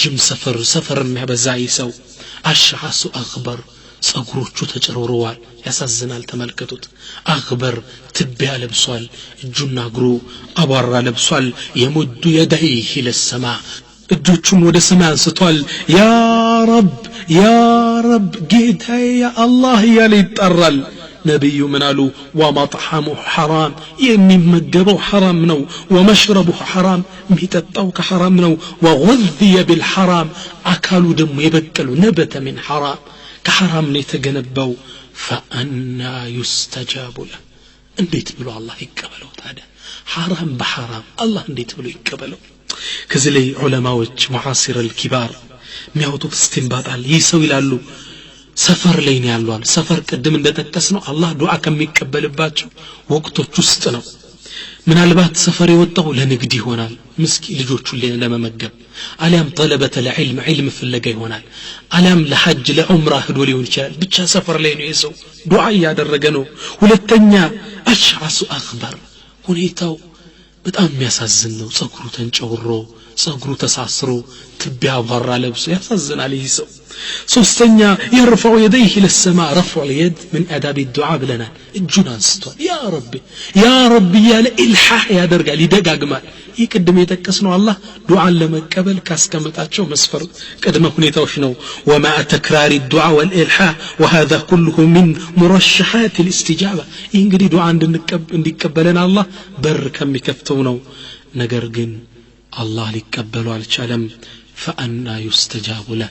ረጅም ሰፈር የሚያበዛይ ሰው አሽዓሱ አግበር ጸጉሮቹ ተጨሮረዋል ያሳዝናል ተመልከቱት አግበር ትቢያ ለብሷል እጁና እግሩ አቧራ ለብሷል የሙዱ የደይህ ለሰማ እጆቹን ወደ ሰማይ አንስቷል ያ ረብ ጌታዬ ያ አላህ ያለ ይጣራል ነብዩ ምን አሉ ወመጥሐሙ ሐራም የሚመገበው ሐራም ነው ወመሽረቡ ሐራም የሚጠጣው ከሐራም ነው ወغذي بالحرام አካሉ ደግሞ የበቀለው ነበተ من حرام ከሐራም ነው የተገነባው فأنا يستجاب له እንዴት ብሎ አላህ ይቀበለው ታዲያ ሐራም በሐራም አላህ እንዴት ብሎ ይቀበለው ከዚህ ላይ ዑለማዎች ሙዓሲር الكبار የሚያወጡት استنباط ይህ ሰው ይላሉ ሰፈር ላይ ነው ያለው ሰፈር ቀደም እንደተጠቀስነው አላህ ዱዓ ከሚቀበልባቸው ወቅቶች ውስጥ ነው ምናልባት ሰፈር የወጣው ለንግድ ይሆናል ምስኪ ልጆቹን ለመመገብ አሊያም طلبة العلم علم ፍለጋ ይሆናል አሊያም ለሐጅ ለዑምራ ሄዶ ሊሆን ይችላል ብቻ ሰፈር ላይ ነው የሰው ዱዓ ያደረገ ነው ሁለተኛ አሽዓሱ አግበር ሁኔታው በጣም የሚያሳዝን ነው ጸጉሩ ተንጨውሮ ጸጉሩ ተሳስሮ ትቢያ አቧራ ለብሶ ያሳዝናል ይህ ሰው ሶስተኛ يرفع يديه الى السماء رفع اليد من آداب الدعاء ብለናል እጁን አንስቷል ያ ረቢ ያለ ኢልሃህ ያደርጋል ይደጋግማል ይህ ቅድም የጠቀስነው አላህ ዱዓን ለመቀበል ካስቀመጣቸው መስፈር ቅድመ ሁኔታዎች ነው وما تكرار الدعاء والالحاح وهذا كله من مرشحات الاستجابه ይህ እንግዲህ ዱዓ እንዲቀበለን አላህ በር ከሚከፍተው ነው ነገር ግን አላህ ሊቀበለው አልቻለም فأنا يستجاب له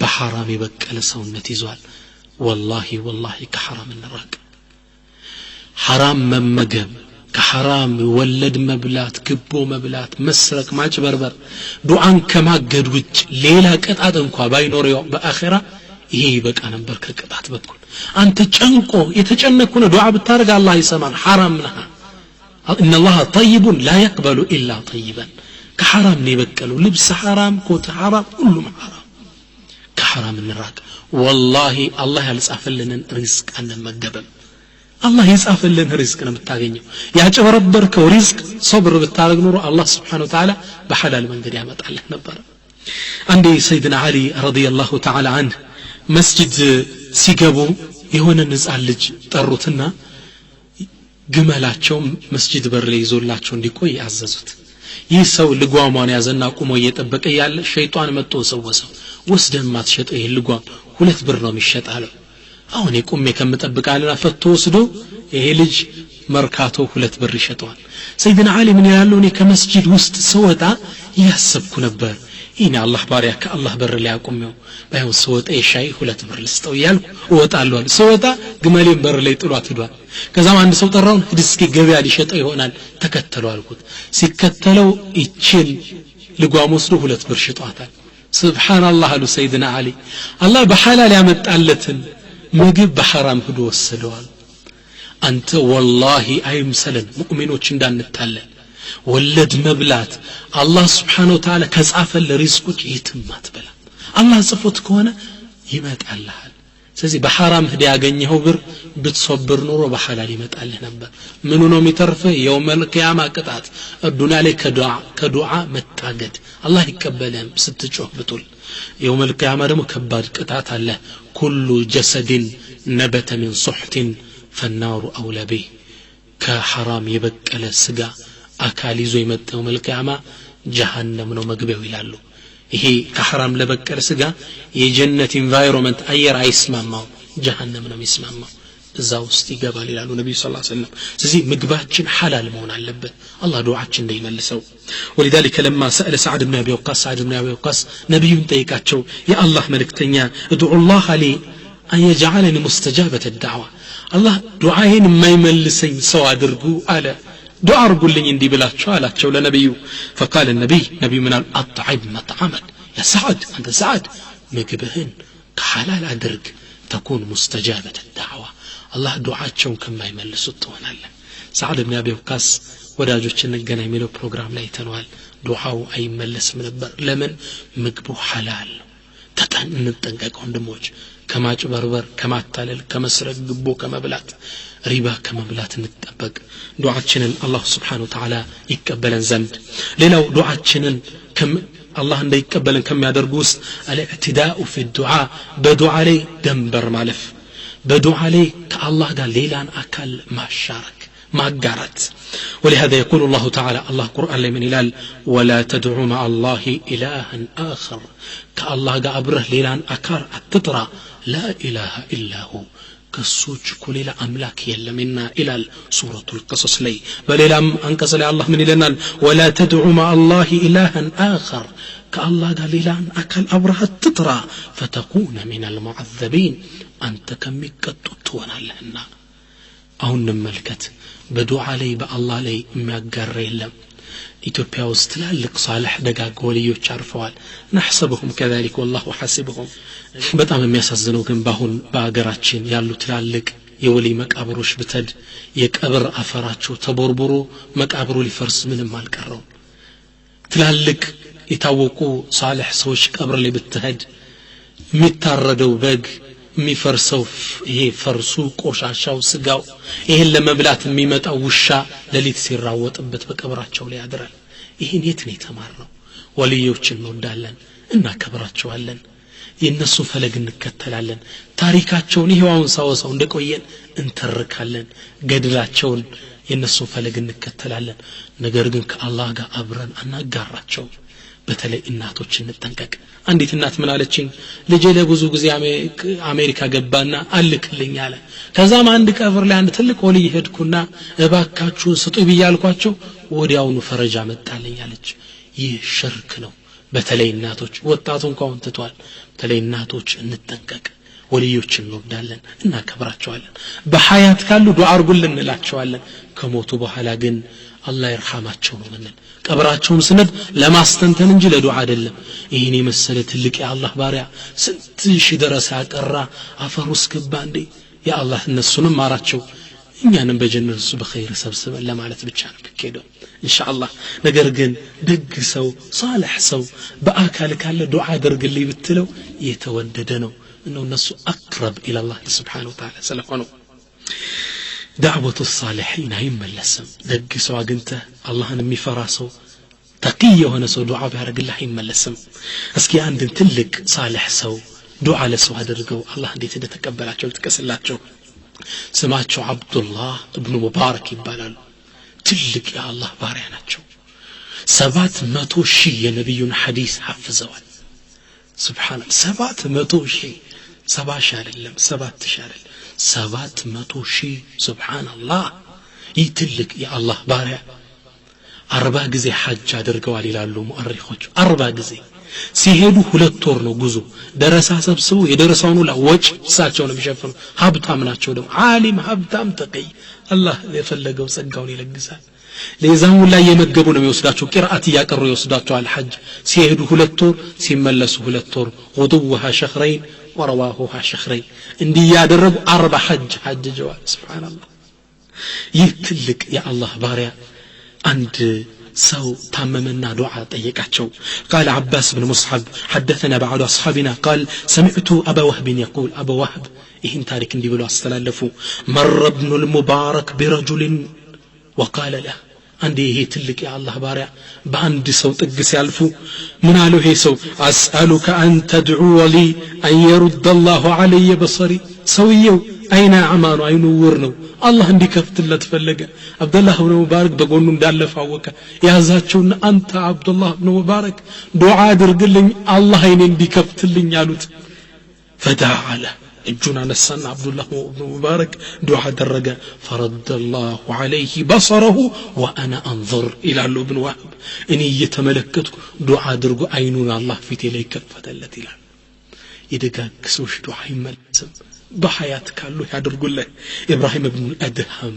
بحرام يبقى ሰውነት ይዟል والله كحرام النراق حرام መመገብ ከሐራም ወለድ መብላት ግቦ መብላት መስረቅ ማጭበርበር ዱዓን ከማገድ ውጭ ሌላ ቅጣት እንኳን ባይኖረው በአኺራ ይሄ ይበቃ ነበር ከቅጣት በኩል አንተ ጨንቆ የተጨነኩ ነው ዱዓ ብታረግ አላህ ይሰማል حرام ነህ ان الله طيب لا يقبل الا طيبا كحرام ነው የበቀለው ልብስ حرام ኮት حرام ሁሉም حرام كحرام النراق والله الله ያልጻፈልንን ሪዝቅ አንመገበም አላህ ይጻፈልን ሪዝቅ ነው የምታገኘው ያጨበረበርከው ሪዝቅ ሶብር ብታረግ ኑሮ አላህ Subhanahu Wa Ta'ala በሐላል መንገድ ያመጣልህ ነበር አንዴ ሰይድና አሊ ረዲየላሁ ተዓላ ዐንሁ መስጂድ ሲገቡ የሆነ ንጻን ልጅ ጠሩትና ግመላቸው መስጂድ በር ላይ ይዞላቸው እንዲቆይ ያዘዙት ይህ ሰው ልጓሟን ያዘና ቆሞ እየጠበቀ ያለ ሸይጣን መጥቶ ሰወሰው ወስደህ ማትሸጠው ይሄ ልጓም 2 ብር ነው የሚሸጣለው አሁን የቆሜ ከምጠብቃለና ፈቶ ወስዶ ይሄ ልጅ መርካቶ 2 ብር ይሸጣል ሰይድና አሊ ምን ያለው እኔ ከመስጂድ ውስጥ ስወጣ ያሰብኩ ነበር ይሄን አላህ ባሪያ ከአላህ በር ላይ አቆመው ባይሆን ስወጣ የሻይ 2 ብር ልስጠው ያልኩ እወጣለሁ ስወጣ ግመሌን በር ላይ ጥሏት ሄዷል ከዛም አንድ ሰው ጠራው እስኪ ገበያ ሊሸጠው ይሆናል ተከተለው አልኩት ሲከተለው ይችል ልጓም ወስዶ 2 ብር ሽጧታል ሱብሃንአላህ አሉ ሰይድና አሊ አላህ በሐላል ያመጣለትን ምግብ በሐራም ሄዶ ወሰደዋል አንተ والله አይምሰለን ሙእሚኖች እንዳንታለን ወለድ መብላት አላህ Subhanahu Wa Ta'ala ከጻፈለ ሪዝቁች የትም አትበላ አላህ ጽፎት ከሆነ ይመጣልሃል ስለዚህ በሐራም ሄደ ያገኘው ብር ብትሶብር ኑሮ በሐላል ይመጣልህ ነበር ምኑ ነው የሚተርፈው የውመል ቂያማ ቅጣት ዱንያ ላይ ከዱዓ መታገድ አላህ ይቀበልህም ስትጮህ ብትል የውመል ቂያማ ደግሞ ከባድ ቅጣት አለ ኩሉ ጀሰድን ነበተ من صحت فالنار اولى به ከሐራም የበቀለ ስጋ አካል ይዞ የመጣው መልቂያማ ጀሃነም ነው መግቢያው ይላሉ ይሄ ከሐራም ለበቀለ ስጋ የጀነት ኢንቫይሮንመንት አየር አይስማማው ጀሃነም ነው የሚስማማው እዛ ውስጥ ይገባል ይላሉ ነብዩ ሰለላሁ ዐለይሂ ወሰለም ስለዚህ ምግባችን ሐላል መሆን አለበት አላህ ዱዓችን እንደይመልሰው ولذلك لما سأل سعد بن ابي وقاص ነብዩን ጠይቃቸው የአላህ መልእክተኛ ادعوا الله لي ان يجعلني مستجابة الدعوة الله ዱዓዬን የማይመልሰኝ ሰው አድርጉ አለ ዱዓ አርጉልኝ እንዲ ብላችሁ አላቸው ለነብዩ فقال النبي من اطعم مطعمك يا سعد انت سعد ምግብህን ከሐላል አድርግ تكون مستجابة الدعوة الله ዱዓቸውን ከማይመልሱት ትሆናለህ سعد بن ابي وقاص ወዳጆችን እንገናኝ የሚለው ፕሮግራም ላይ ተነዋል ዱዓው አይመለስም ነበር ለምን ምግቡ ሐላል እንጠንቀቅ ወንድሞች ከማጭበርበር ከማታለል ከመስረቅ ግቦ ከመብላት ሪባ ከመብላት እንጠበቅ ዱዓችንን አላህ Subhanahu Wa Ta'ala ይቀበለን ዘንድ ሌላው ዱዓችንን الله እንዳይቀበልን ከሚያደርጉ ውስጥ الاعتداء في الدعاء በዱዓ ላይ ደንበር ማለፍ በዱዓ ላይ ከአላህ ጋር ሌላን አካል ማሻረክ ማጋራት ولهذا يقول الله تعالى الله قرآن ላይ ምን ይላል ولا تدعوا مع الله إلها آخر ከአላህ ጋር አብረህ ሌላን አካል አትጥራ لا إله إلا هو ከሱች ኩሌላ አምላክ የለምና ኢላል ሱረቱል ቀሰስ ላይ በሌላም አንቀጽ ላይ አላህ ምን ይለናል ولا تدعوا مع الله إلها آخر ከአላህ ጋር ሌላን አካል አብረህ አትጥራ فتكون من المعذبين አንተ ከሚቀጡት ትሆናለህና አሁን እንመልከት በዱዓ ላይ በአላህ ላይ የሚያጋራ የለም ኢትዮጵያ ውስጥ ትላልቅ ሷሊህ ደጋግ ወልዮች አርፈዋል نحسبهم كذلك والله حاسبهم በጣም የሚያሳዝነው ግን ባሁን በአገራችን ያሉ ትላልቅ የወሊ መቃብሮች ብትድ የቀብር አፈራቸው ተቦርቦሮ መቃብሩ ሊፈርስ ምንም አልቀረው ትላልቅ የታወቁ ሷሊህ ሰዎች ቀብር ላይ ብትሄድ የሚታረደው በግ የሚፈርሰው ይሄ ፈርሱ ቆሻሻው ስጋው ይሄን ለመብላት የሚመጣው ውሻ ለሊት ሲራወጥበት በቀብራቸው ላይ ያድራል ይሄን የት ነው የተማርነው ወልዮችን እንወዳለን እናከብራቸዋለን የነሱ ፈለግ እንከተላለን ታሪካቸውን ይሄውን ሳወሳው እንደቆየን እንተርካለን ገድላቸውን የነሱ ፈለግ እንከተላለን ነገር ግን ከአላህ ጋር አብረን አናጋራቸው በተለይ እናቶች እንጠንቀቅ አንዲት እናት ምን አለችኝ ልጄ ለብዙ ጊዜ አሜሪካ ገባና አልክልኝ አለ ከዛም አንድ ቀብር ላይ አንድ ትልቅ ወልይ ሄድኩና እባካችሁ ስጡኝ ብያልኳቸው ወዲያውኑ ፈረጃ መጣልኝ አለች ይህ ሽርክ ነው በተለይ እናቶች ወጣቱ እንኳን ትቷል በተለይ እናቶች እንጠንቀቅ ወልዮችን እንወዳለን እናከብራቸዋለን በሐያት ካሉ ዱዓ አርጉልን እንላቸዋለን ከሞቱ በኋላ ግን አላህ ይርሐማቸው ነው ማለት ቀብራቸውን ስንድ ለማስተንተን እንጂ ለዱዓ አይደለም ይሄን የመሰለ ትልቅ የአላህ ባሪያ ስንት ሺህ ደረሳ ያቀራ አፈሩስ ገባ እንዴ ያ አላህ እነሱንም ማራቸው እኛንም በጀነት እሱ በኸይር ሰብስበን ለማለት ብቻ ነው ብከደው ኢንሻአላህ ነገር ግን ደግ ሰው ሷሊህ ሰው በአካል ካለ ዱዓ አድርግልኝ ብትለው የተወደደ ነው እነሱ አቅረብ ኢላ አላህ Subhanahu Wa Ta'ala ስለሆነ دعوة الصالحين አይመለስም ደግ ሰው አግንተ አላህን የሚፈራ ሰው ተቂይ የሆነ ሰው ዱዓ ቢያደርግልህ አይመለስም እስኪ አንድ ትልቅ ሷሊህ ሰው ዱዓ ለሰው አድርገው አላህ እንዴት እንደተቀበላቸው ልጥቀስላቸው ስማቸው አብዱላህ ኢብኑ ሙባረክ ይባላሉ ትልቅ የአላህ ባሪያ ናቸው 700,000 የነብዩን ሐዲስ ሐፍዘዋል ሱብሃንአላህ 700,000 70,000 አይደለም 7,000 አይደለም 700,000 ሱብሃንአላህ ይትልቅ የአላህ ባሪያ 40 ጊዜ ሐጅ አድርገዋል ይላሉ ሙአሪኾች 40 ጊዜ ሲሄዱ 2 ወር ነው ጉዞ ደረሳ ሰብስቡ የደረሳውን ሁሉ ወጭ እሳቸው ነው የሚሸፍኑ ሀብታም ናቸው ደግሞ ዓሊም ሀብታም ተቀይ አላህ የፈለገው ጸጋውን ይለግሳል ለዛም ላይ የመገቡ ነው የሚወስዳቸው ቂራአት ያቀሩ ይወስዳቸዋል ሐጅ ሲሄዱ 2 ወር ሲመለሱ 2 ወር ወዱሃ ሸህረይን ወረዋሁሃ ሸህረይን እንዲህ ያደረጉ 40 ሐጅ ጀዋል ሱብሃንአላህ ይህ ትልቅ የአላህ ባሪያ አንድ سو تممنا دعاء طيقاتشو قال عباس بن مصعب حدثنا بعض أصحابنا قال سمعت أبا وهب يقول أبا وهب إهن تارك اندي بلو استلالفو مر ابن المبارك برجل وقال له عندي هي تلك يا الله بارع باند صوت اقس يالفو من قالوا هي سو أسألك أن تدعو لي أن يرد الله علي بصري سويو أين أعمال أين ورنو الله عندي كفت الله تفلقه عبد الله بن مبارك بقول له دال فاوك يا زاتشون أنت عبد الله بن مبارك دعاء درقلني الله عندي كفت لي يالوت فدعا له الجنان السن عبد الله بن مبارك دعاء درقه فرد الله عليه بصره وأنا أنظر إلى ابن وهب إني يتملكت دعاء درقه عينون الله في تلك كفت التي لا يدقاك سوش دعاء ملسم بحياة كالو يادرقوا له إبراهيم بن الأدهم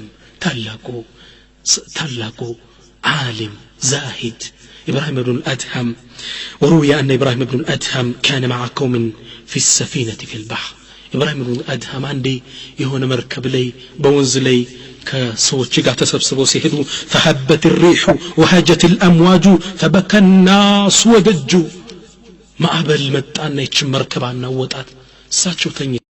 تلاقو عالم زاهد إبراهيم بن الأدهم وروي أن إبراهيم بن الأدهم كان مع قوم في السفينة في البحر إبراهيم بن الأدهم عندي يهون مركب لي بونز لي كصوت شقع تسبسبو سيهدو فهبت الريح وهاجت الأمواج فبكى الناس ودجوا ما أبل متأنى يتش مركب عنا وطات ساتشو تنين